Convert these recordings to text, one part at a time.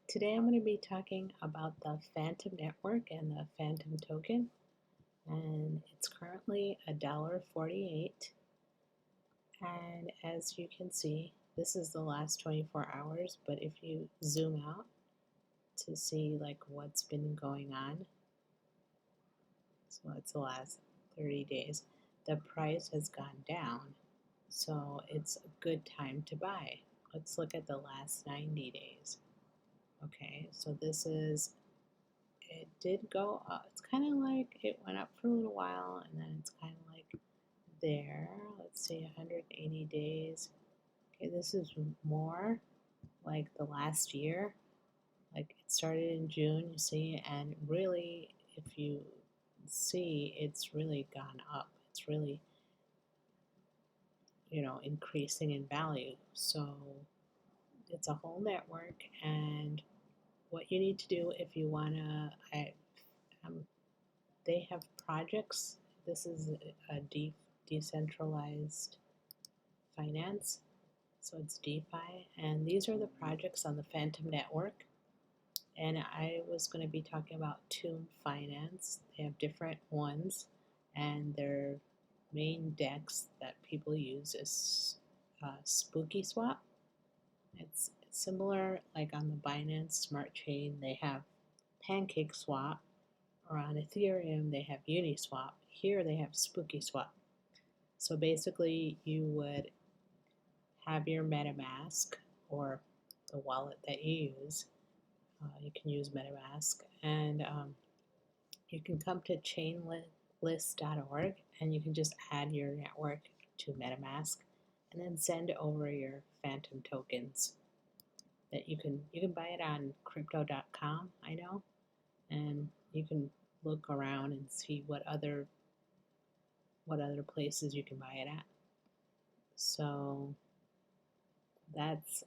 Today I'm going to be talking about the Fantom Network and the Fantom token, and it's currently $1.48. And as you can see, this is the last 24 hours, but if you zoom out to see like what's been going on, so it's the last 30 days, the price has gone down, so it's a good time to buy. Let's look at the last 90 days. Okay, so it did go up. It's kind of like it went up for a little while and then it's kind of like there. Let's see, 180 days. Okay, this is more like the last year. Like it started in June, you see, and really, if you see, it's really gone up. It's really, increasing in value. So it's a whole network, and what you need to do if you want to, they have projects. This is a decentralized finance, so it's DeFi, and these are the projects on the Fantom Network. And I was going to be talking about tombfinance. They have different ones, and their main DEX that people use is Spooky Swap. It's similar, like on the Binance Smart Chain, they have Pancake Swap, or on Ethereum they have Uniswap. Here they have Spooky Swap. So basically you would have your MetaMask or the wallet that you use. You can use MetaMask, and you can come to chainlist.org and you can just add your network to MetaMask and then send over your Fantom tokens. That you can buy it on crypto.com, I know, and you can look around and see what other places you can buy it at. So that's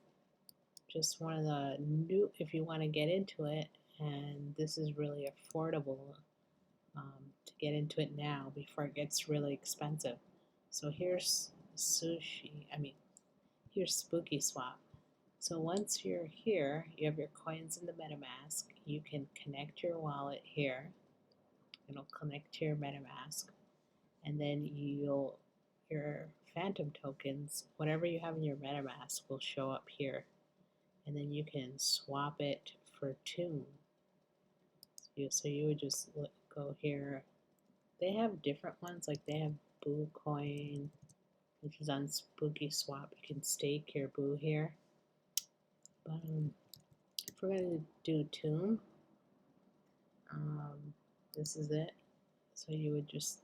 just one of the new, if you want to get into it, and this is really affordable to get into it now before it gets really expensive. So here's here's Spooky Swap. So once you're here, you have your coins in the MetaMask, you can connect your wallet here. It'll connect to your MetaMask, and then your Fantom tokens, whatever you have in your MetaMask, will show up here, and then you can swap it for Tomb. So you would just go here. They have different ones, like they have Boo Coin, which is on Spooky Swap. You can stake your Boo here. But if we're going to do Tomb, this is it. So you would just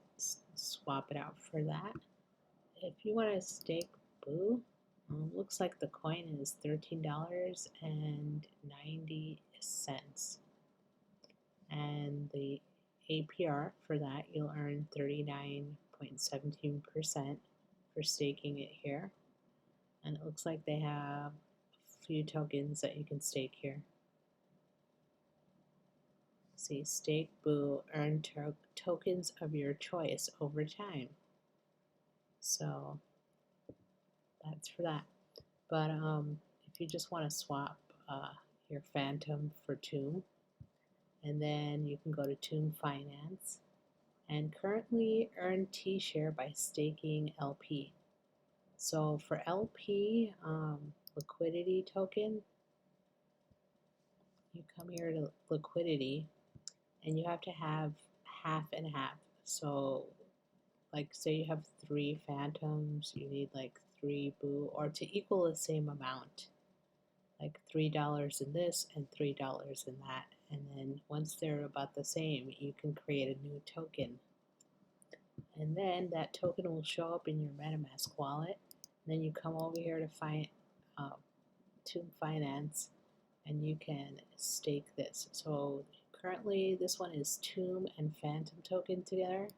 swap it out for that. If you want to stake Boo, looks like the coin is $13.90, and the APR for that, you'll earn 39.17% for staking it here. And it looks like they have a few tokens that you can stake here. See, stake Boo, earn tokens of your choice over time. So that's for that. But if you just want to swap your Fantom for Tomb, and then you can go to tombfinance and currently earn T-share by staking LP. So for LP liquidity token, you come here to liquidity, and you have to have half and half. So like say you have 3 Fantoms, you need like 3 Boo, or to equal the same amount, like $3 in this and $3 in that. And then once they're about the same, you can create a new token. And then that token will show up in your MetaMask wallet. And then you come over here to find tombfinance, and you can stake this. So currently this one is Tomb and Fantom token together.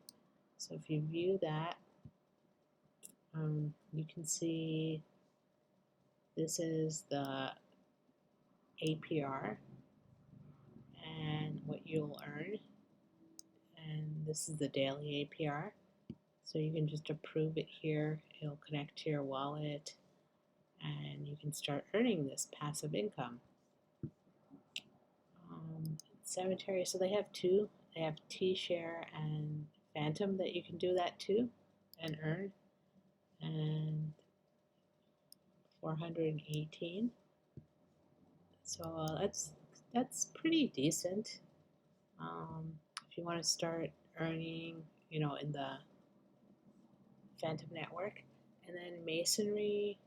So if you view that, you can see this is the APR and what you'll earn, and this is the daily APR. So you can just approve it here, it'll connect to your wallet, and you can start earning this passive income. Cemetery, so they have two. They have T-Share and Fantom that you can do that too and earn. And 418. So that's pretty decent. If you want to start earning, in the Fantom Network. And then Masonry,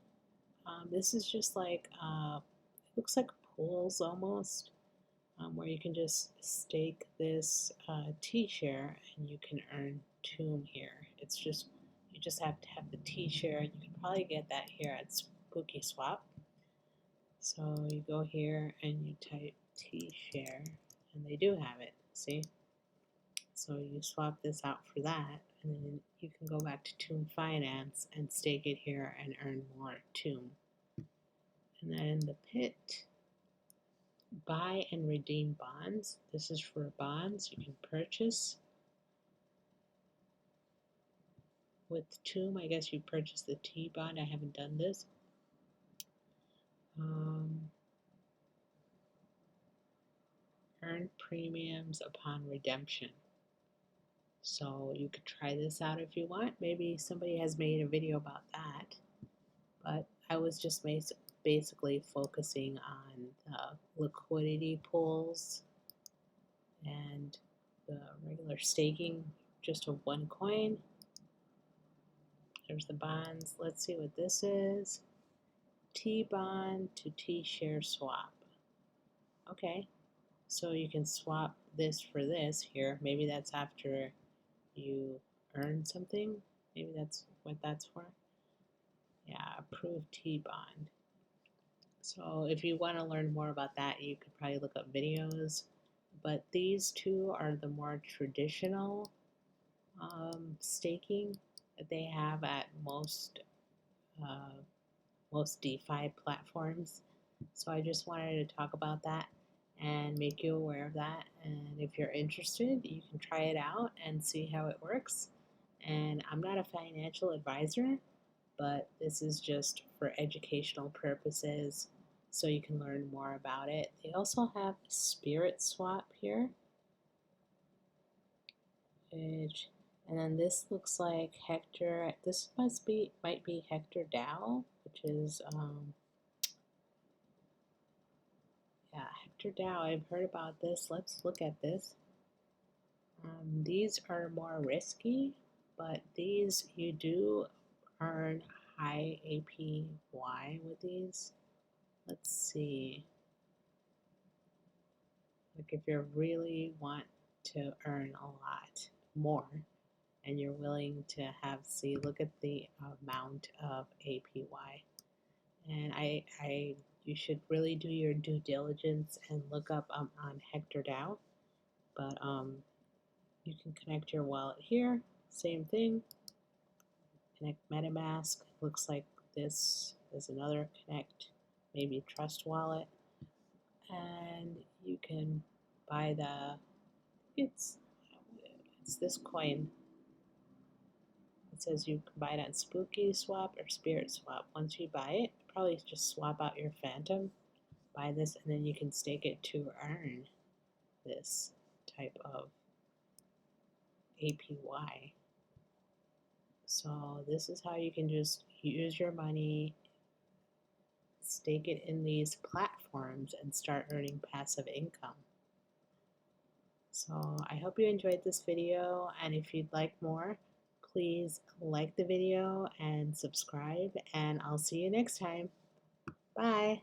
this is just like, it looks like pools almost, where you can just stake this T-share and you can earn Tomb here. It's just, you just have to have the T-share, and you can probably get that here at Spooky Swap. So you go here and you type T-share, and they do have it, see? So you swap this out for that, and then you can go back to tombfinance and stake it here and earn more Tomb. And then the pit, buy and redeem bonds. This is for bonds you can purchase. With Tomb, I guess you purchase the T bond. I haven't done this. Earn premiums upon redemption. So you could try this out if you want. Maybe somebody has made a video about that. But I was just basically focusing on the liquidity pools and the regular staking just of one coin. There's the bonds. Let's see what this is. T bond to T share swap. Okay, so you can swap this for this here. Maybe that's after you earn something. Maybe that's what that's for. Yeah, approved T bond. So if you want to learn more about that, you could probably look up videos. But these two are the more traditional staking that they have at most DeFi platforms. So I just wanted to talk about that and make you aware of that. And if you're interested, you can try it out and see how it works. And I'm not a financial advisor, but this is just for educational purposes, so you can learn more about it. They also have Spirit Swap here, and then this looks like Hector. This might be Hector DAO, which is yeah, Hector DAO. I've heard about this. Let's look at this. These are more risky, but these you do earn high APY with these. Let's see. Like if you really want to earn a lot more and you're willing to have, see, look at the amount of APY. And you should really do your due diligence and look up on Hector DAO. But you can connect your wallet here, same thing. Connect MetaMask, looks like this is another connect, maybe Trust Wallet. And you can buy it's this coin. It says you can buy it on Spooky Swap or Spirit Swap. Once you buy it, probably just swap out your Fantom, buy this, and then you can stake it to earn this type of APY. So this is how you can just use your money, stake it in these platforms, and start earning passive income. So I hope you enjoyed this video, and if you'd like more, please like the video and subscribe, and I'll see you next time. Bye.